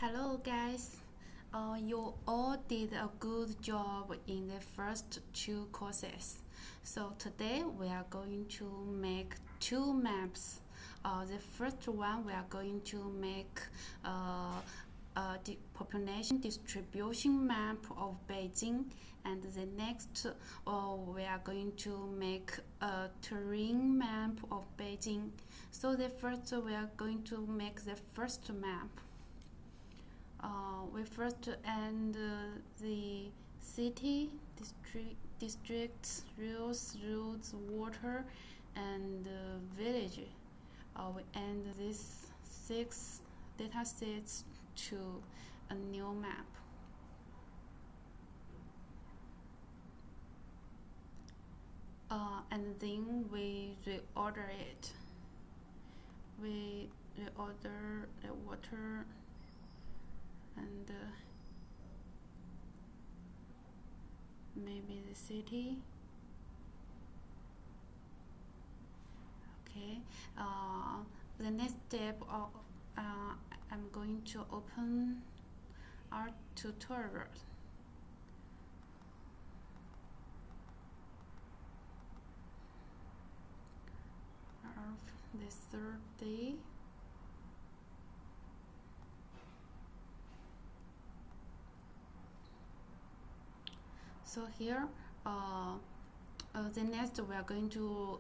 Hello guys, you all did a good job in the first two courses. So today we are going to make two maps. The first one we are going to make the population distribution map of Beijing, and the next we are going to make a terrain map of Beijing. So the first we are going to make the first map. We first end the city, districts, roads, water, and village. We end these 6 data sets to a new map. And then we reorder it. We reorder the water and maybe the city. Okay. The next step, I'm going to open our tutorial. The third day. So here, the next we are going to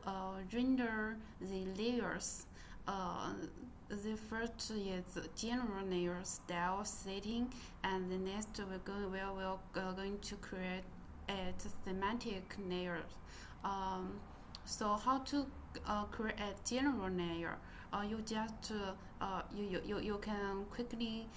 render the layers. The first is general layer style setting, and the next we're going to create a thematic layer. So how to create general layer? You just you can quickly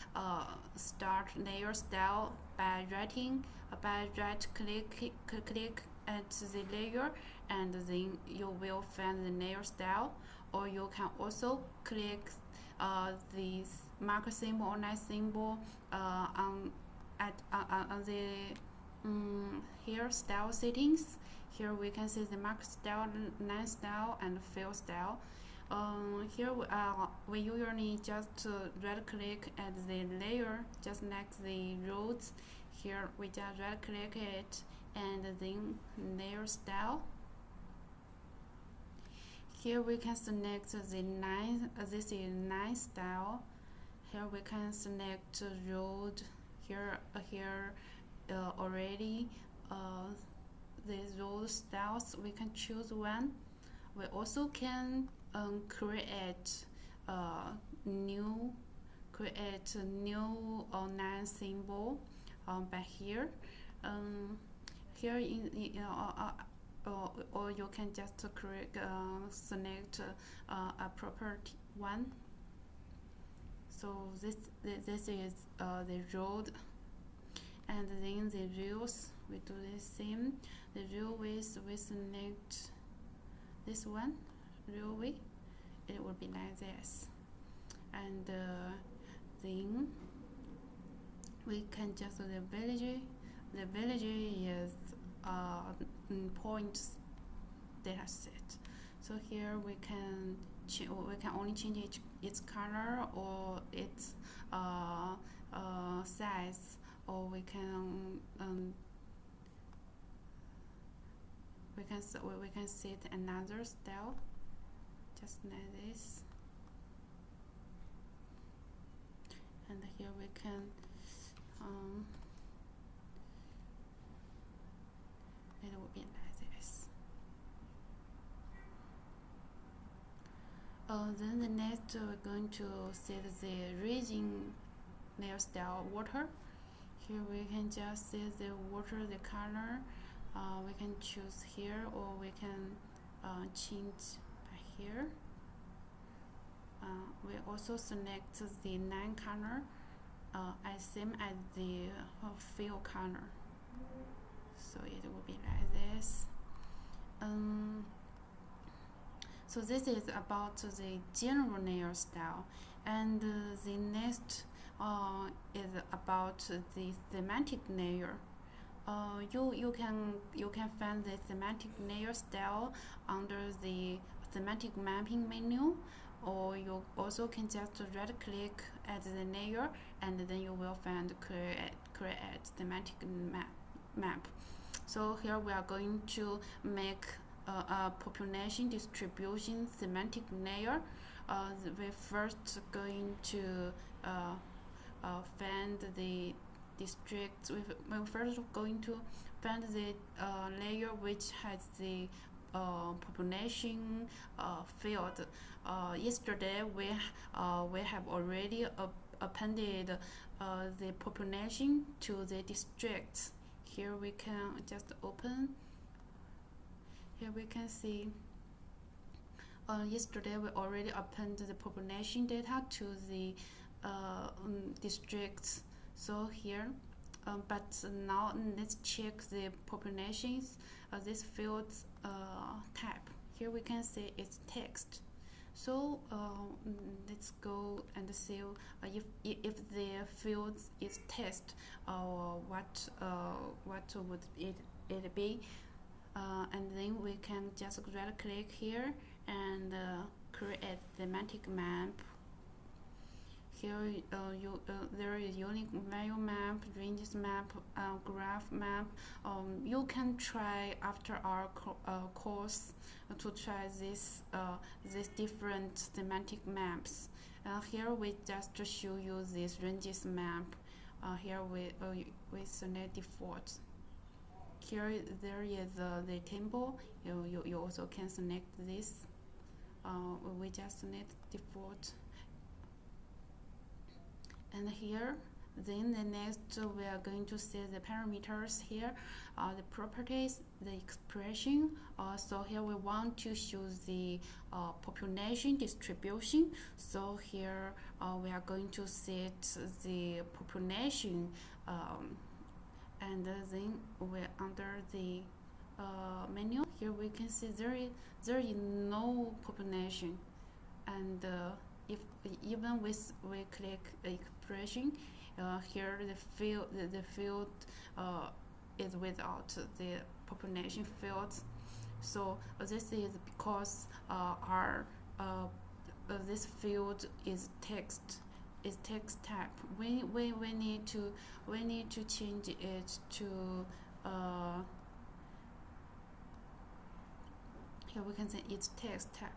start layer style by right click at the layer, and then you will find the layer style. Or you can also click the marker symbol or line symbol on the here style settings. Here we can see the mark style, line style, and fill style. Here we usually just right click at the layer, just like the roads. Here we just right click it and then layer style. Here we can select the line. This is line style. Here we can select road. Here already the road styles. We can choose one. We also can create a new line symbol by here. Here or you can just select a property one. So this is the road, and then the rails we do the same. The railways we select this one, railway. It will be like this, and then we can just do the village. The village is points data set. So here we can only change its color or its size, or we can set another style just like this, and here we can it will be like this. Then the next we're going to set the region layer style water. Here we can just set the water, the color. We can choose here, or we can change by here. We also select the line color as same as the fill color. So it will be like this. So this is about the general layer style, and the next is about the thematic layer. You can find the thematic layer style under the thematic mapping menu. or you also can just right click at the layer, and then you will find create thematic map. So here we are going to make a population distribution thematic layer. We're first going to find the districts. We're first going to find the layer which has the population field. Yesterday we have already appended the population to the districts. Here we can just open. Here we can see yesterday we already appended the population data to the districts. So here, but now let's check the populations. This field's type. Here we can see it's text. So let's go and see if the field is text, what would it be, and then we can just right click here and create thematic map. Here there is unique value map, ranges map, graph map. You can try after our course to try this different thematic maps. Here we just show you this ranges map. Here we select default. Here there is the table. You also can select this. We just select default. And here, then the next we are going to see the parameters here, the properties, the expression. So here we want to choose the population distribution. So here we are going to set the population, and then we're under the menu. Here we can see there is no population, and if even we click expression, here the field is without the population fields. So this is because our this field is text type. We need to change it to here we can say it's text type.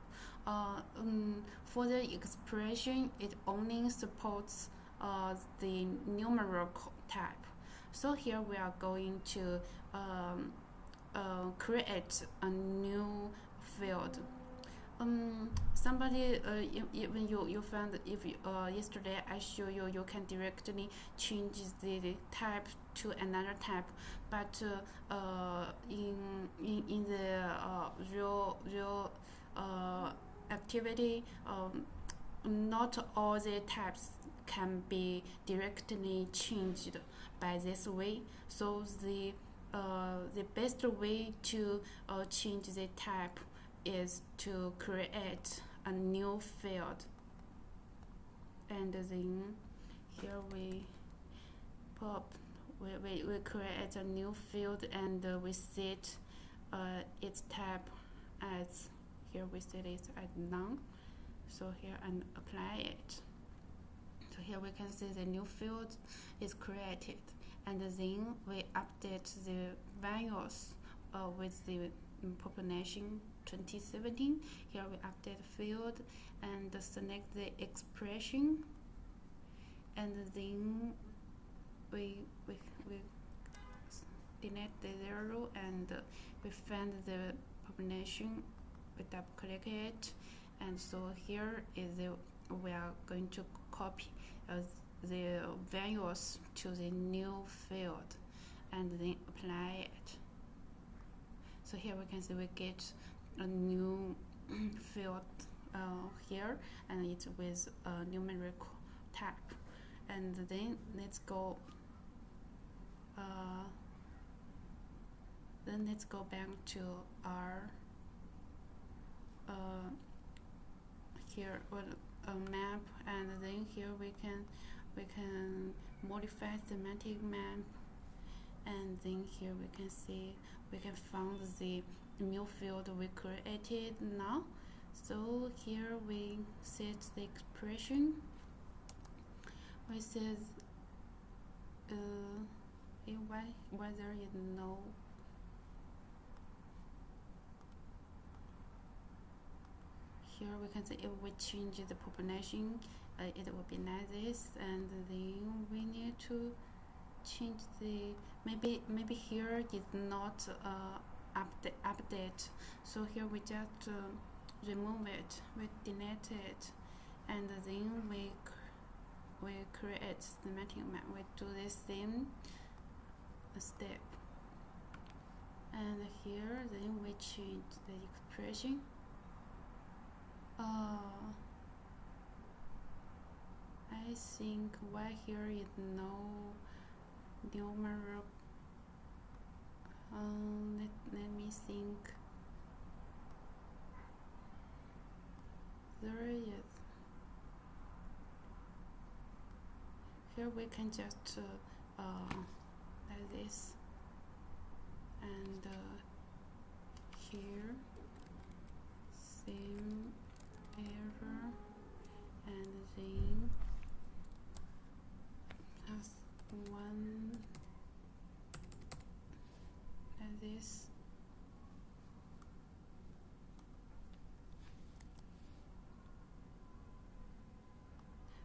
For the expression, it only supports the numerical type. So here we are going to create a new field. Somebody when you found, if yesterday I show you can directly change the type to another type, but in the real activity, not all the types can be directly changed by this way. So the best way to change the type is to create a new field, and then here we create a new field, and we set its type as, here we set it as none. So here and apply it. So here we can see the new field is created, and then we update the values with the population 2017. Here we update field and select the expression, and then we delete the 0, and we find the population. We double click it, and so here is we are going to copy the values to the new field and then apply it. So here we can see we get a new field here, and it's with a numerical type. And then let's go back to our here map, and then here we can modify thematic map, and then here we can see we can find the new field we created now. So here we set the expression. We said whether you know. Here we can say if we change the population, it will be like this, and then we need to change the maybe here is not update. So here we just remove it, we delete it, and then we create thematic map. We do the same step, and here then we change the expression. I think why here is no numeral. Let me think. There is. Here we can just like this, and here same error, and then plus one like this.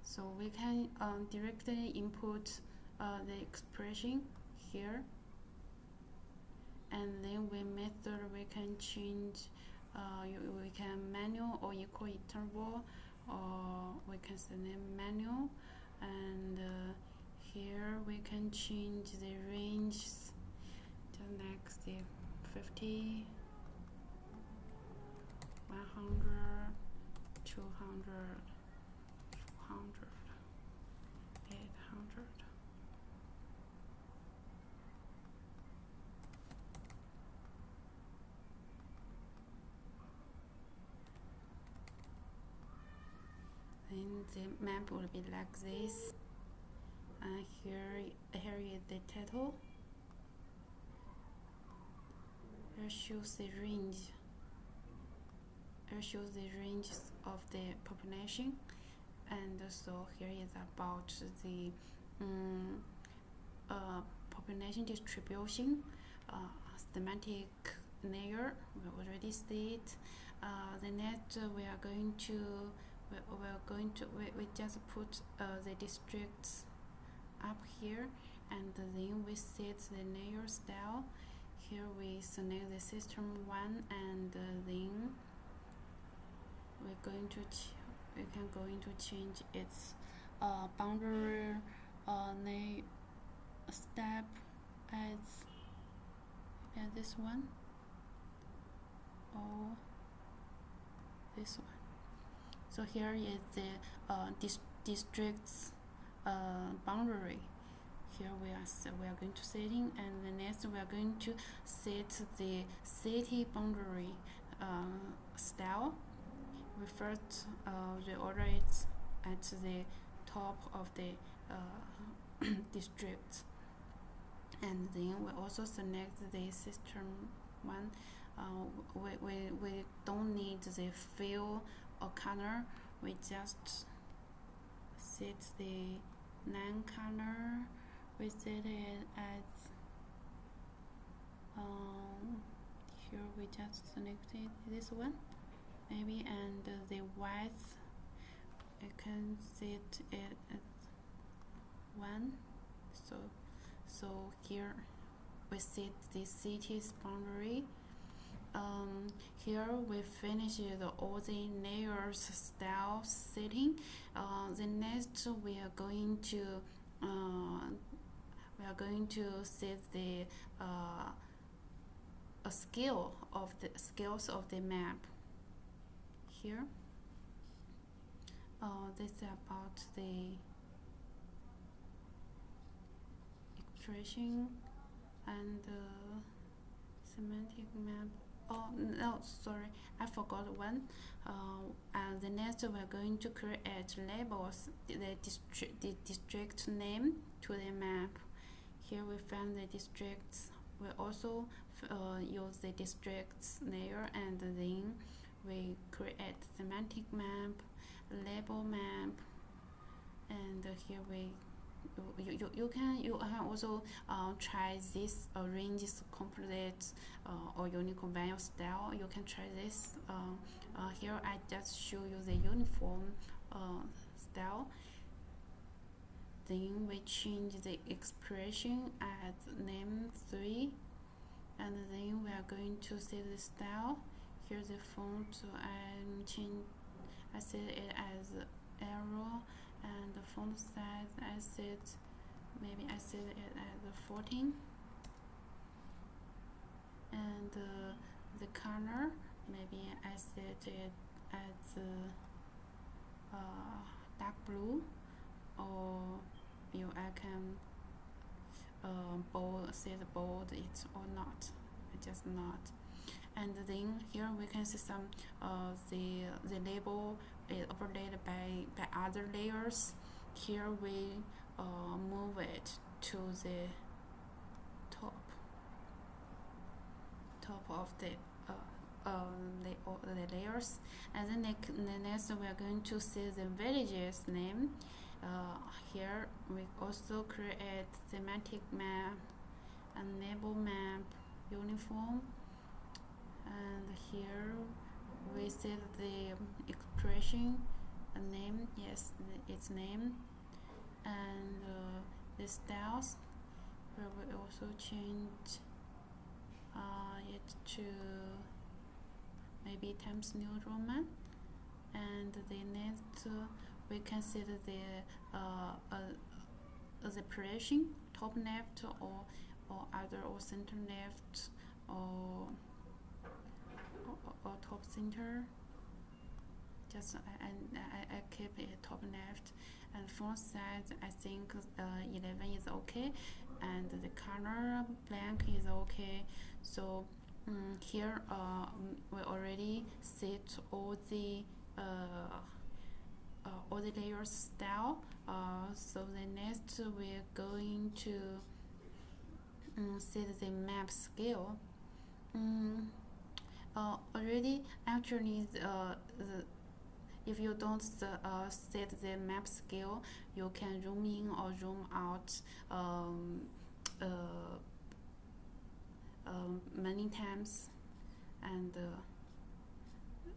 So we can directly input the expression here, and then we method we can change. We can manual or equal interval, or we can select manual, and here we can change the range to next 50, 100, 200, 400, 800. Then the map will be like this. Here is the title. Here shows the range. Here shows the ranges of the population, and so here is about the population distribution. Thematic layer we already said. The next we are going to we just put the districts up here, and then we set the layer style. Here we select the system 1, and then we can change its boundary step as this one or this one. So here is the district's boundary. Here we are going to setting, and the next we are going to set the city boundary style. We first reorder it at the top of the district, and then we also select the system 1. We don't need the fill or color. We just set the non-color. We set it as here we just selected this one maybe, and the width I can set it at 1. So here we set the city's boundary. Here we finish all the layers style setting. The next we are going to set the scales of the map. Here, this is about the expression and semantic map. Oh no, sorry, I forgot one. And the next we are going to create labels, the district name to the map. Here we find the districts. We also use the districts layer, and then we create thematic map, label map, and here you can also try this ranges complete or unique value style. You can try this. Here I just show you the uniform style. Then we change the expression as name 3, and then we are going to set the style. Here the font I set it as arrow, and the font size I set it as 14, and the color maybe I set it as dark blue, or I can bold it or not. I just not. And then here we can see some the label is overlaid by other layers. Here we move it to the top of the layers, and then next we are going to see the village's name. Here we also create thematic map and label map uniform, and here we set the expression name, yes, its name, and the styles, where we also change it to maybe Times New Roman, and the next we can set the position, top left or other, or center left, or top center. Just I keep it top left, and font size I think 11 is okay, and the color blank is okay. So here we already set all the layers style. So the next we're going to set the map scale. Already actually if you don't set the map scale, you can zoom in or zoom out many times, and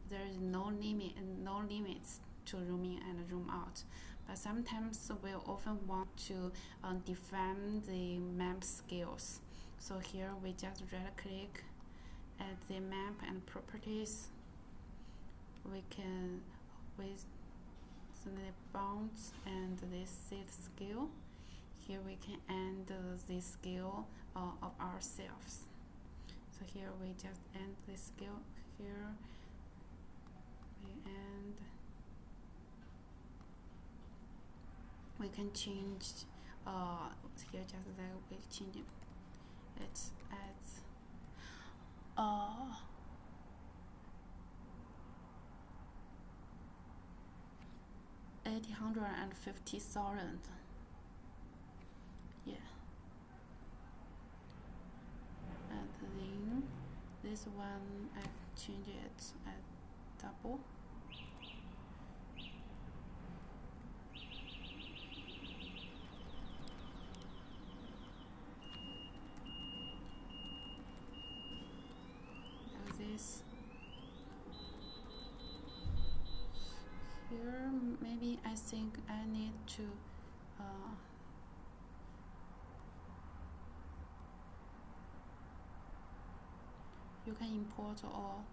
there is no limits to zoom in and zoom out. But sometimes we often want to define the map scales. So here we just right click at the map and properties. We can with the bounds and the set scale. Here we can end the scale of ourselves. So here we just end the scale. Here we end. We can change here just like we change it as 850,000. Yeah. And then this one I change it as double. Like this. Here maybe I think I need to you can import all,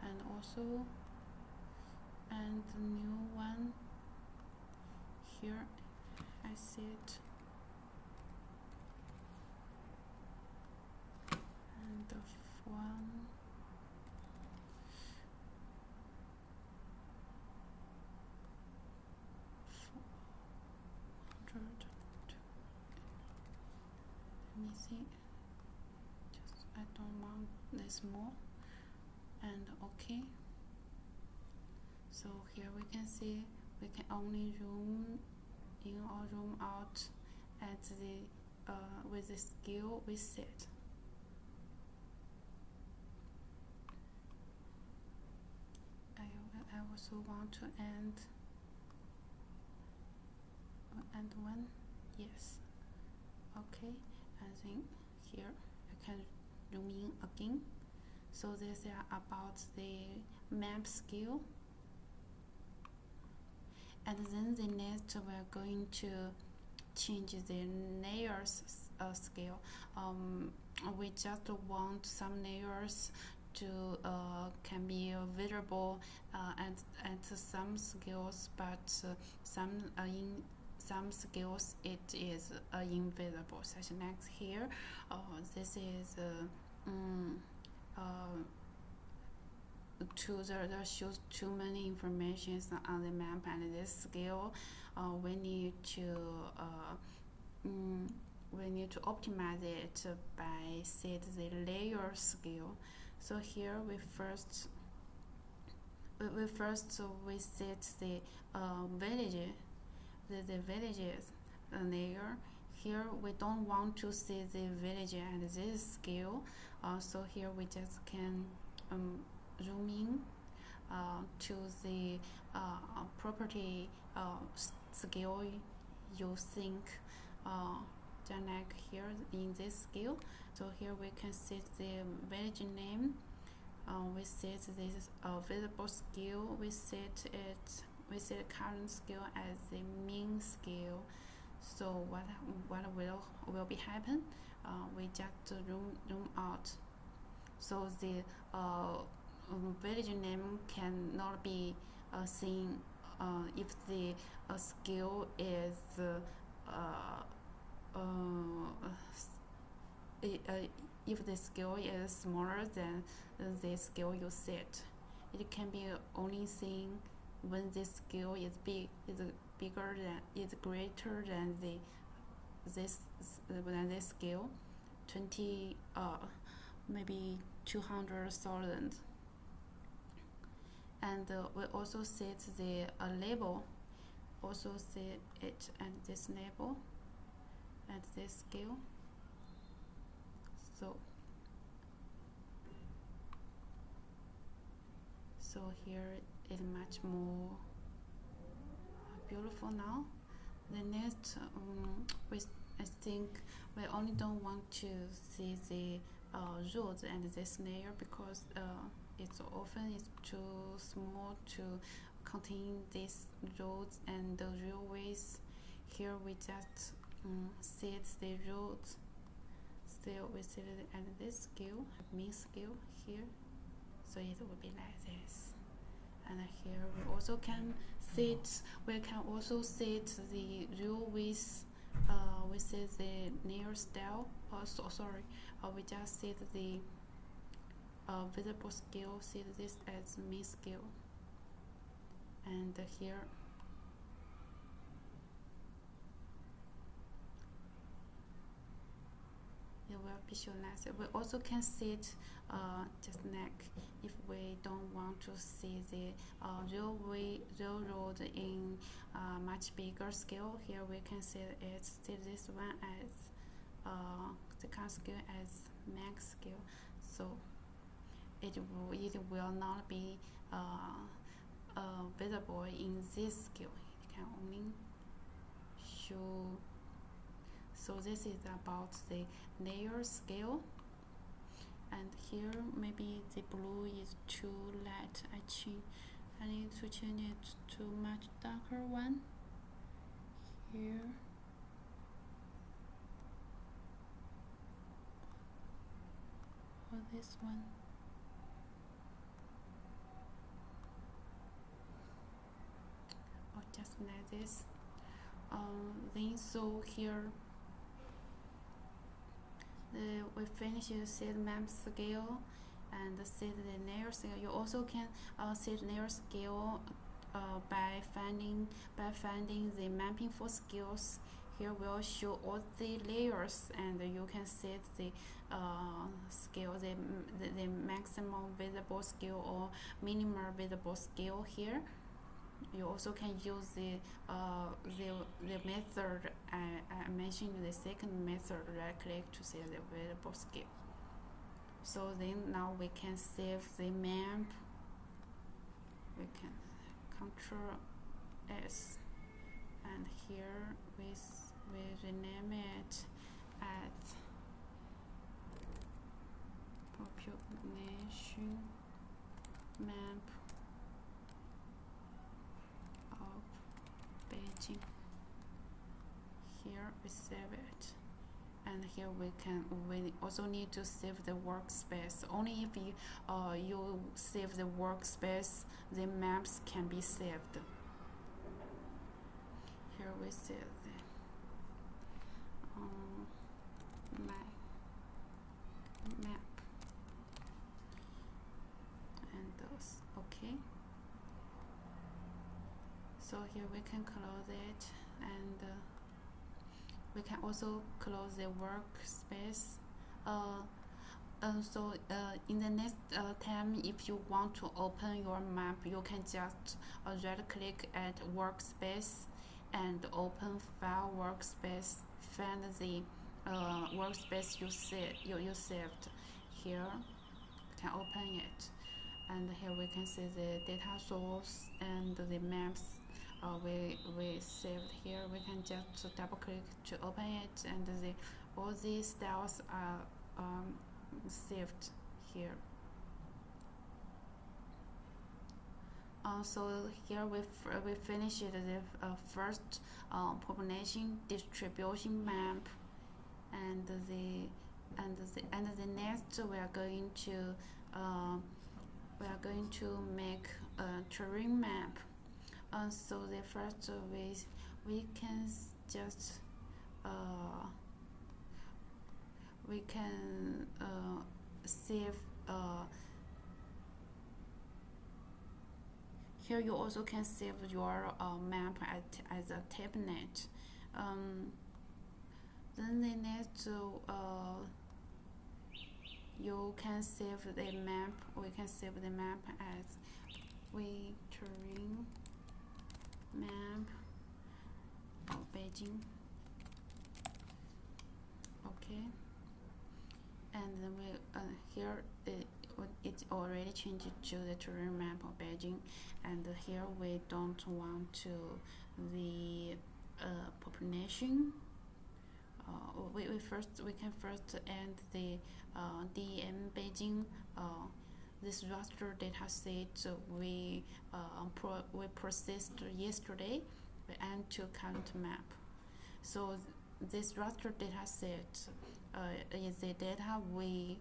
and also and the new one here I set, and the one let me see, just I don't want this more, and okay. So here we can see we can only zoom in or zoom out at the with the scale we set. also want to end one. Yes. Okay. And then here I can zoom in again. So this is about the map scale. And then the next we're going to change the layers scale. We just want some layers to can be visible at some scales, but in some scales it is invisible. Such like here, this is there shows too many informations on the map, and this scale we need to optimize it by set the layer scale. So here we set the villages layer. Here we don't want to see the village at this scale, so here we just can zoom in to the property scale you think, just like here in this scale. So here we can set the village name. We set this visible scale. We set current scale as the mean scale. So what will be happen? We just zoom out. So the village name cannot be seen if the scale is if the scale is smaller than the scale you set. It can be only seen when the scale is greater than this scale, 20 maybe 200,000. And we also set the label, also set it at this label at this scale. So here it's much more beautiful now. The next, I think we only don't want to see the roads and this layer because it's too small to contain these roads and the railways. Here we just set the roads. Still, we set it at this scale, mean scale here. So it will be like this. And here we also can set. We can also set the railways. We set the layer style. We just set the visible scale. Set this as mean scale. And here. It will visualize it. We also can set just like if we don't want to see the railroad in much bigger scale. Here we can set this one as the current scale as max scale. So it will not be visible in this scale. It can only show. So this is about the layer scale. And here maybe the blue is too light. I need to change it to much darker one. Here. Or this one. Or just like this. Then so here. We finish set map scale and set the layer scale. You also can set layer scale by finding the mapping for scales. Here we'll show all the layers, and you can set the scale, the maximum visible scale or minimal visible scale here. You also can use the method I mentioned, the second method, right click to set the visible scale. So then now we can save the map. We can Control S, and here we rename it as population map of Beijing. Here we save it, and here we also need to save the workspace. Only if you save the workspace, the maps can be saved. Here we save the map and those. Okay. So here we can close it, and we can also close the workspace. So in the next time, if you want to open your map, you can just right click at workspace and open file workspace. Find the workspace you saved. Here you can open it, and here we can see the data source and the maps we saved here. We can just double click to open it, and all these styles are saved here. So here we finished the first population distribution map, and the next we are going to make a terrain map. So the first we can just save. Here you also can save your map as a tabnet. Then the next you can save the map. We can save the map as terrain map of Beijing. Okay, and then we here it's already changed to the terrain map of Beijing, and here we don't want to the population. We can first add the DEM Beijing. This raster data set we processed yesterday. We add to current map. So this raster data set is the data we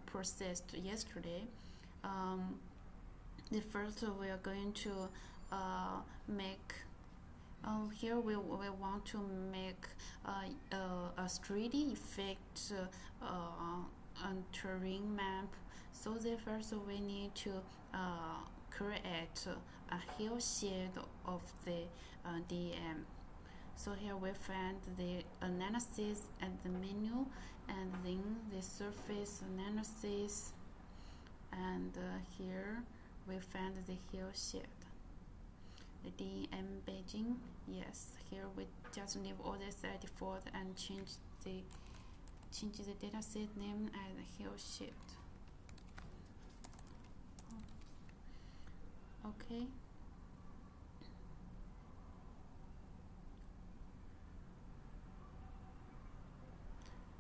processed yesterday. The first we are going to make. Here we want to make a 3D effect on terrain map. So the first we need to create a hill shade of the DM. So here we find the analysis at the menu, and then the surface analysis, and here we find the hill shade. The DM Beijing, yes. Here we just leave all this at default and change the dataset name as hill shade. Okay.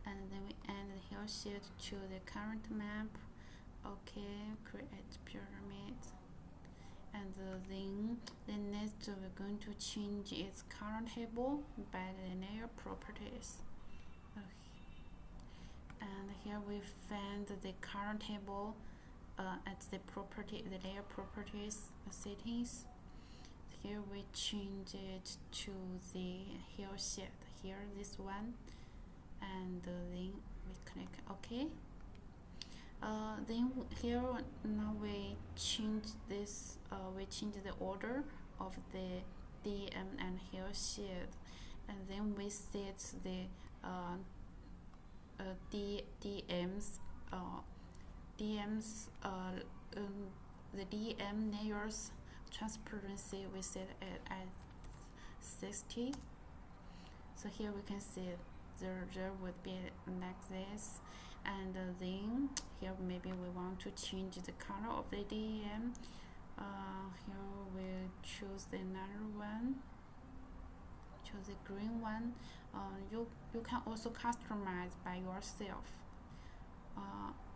And then we add the hill shade to the current map. Okay, create pyramid. And then next we're going to change its current table by the layer properties. Okay. And here we find the current table at the layer properties settings. Here we change it to the hill shade. Here, this one, and then we click OK. Then here now we change this. We change the order of the DM and hill shade, and then we set the the DM layers transparency. We set it at 60. So here we can see there would be like this. And then here maybe we want to change the color of the DEM. Here we choose another one. Choose the green one. You can also customize by yourself.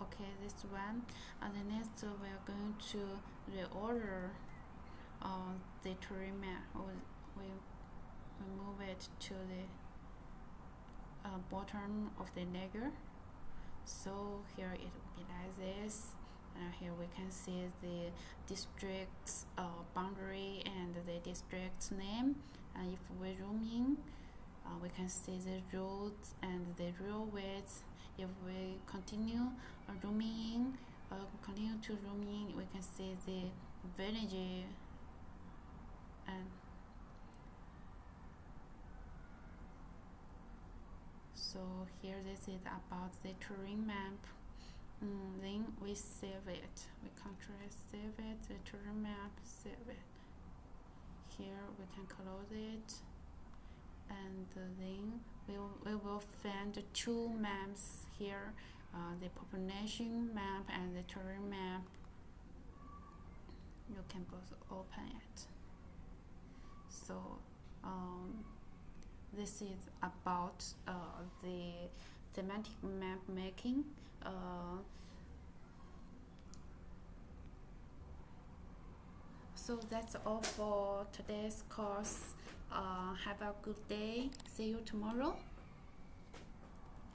Okay, this one. And the next we are going to reorder the terrain map. We move it to the bottom of the layer. So here it will be like this. Here we can see the district's boundary and the district's name. And if we zoom in, we can see the roads and the railways. If we continue zooming in, continue to zoom in, we can see the village and so here this is about the terrain map. Then we save it. We control save it, the terrain map, save it. Here we can close it, and then we will find two maps here, the population map and the terrain map. You can both open it. So this is about the thematic map making. So that's all for today's course. Have a good day. See you tomorrow.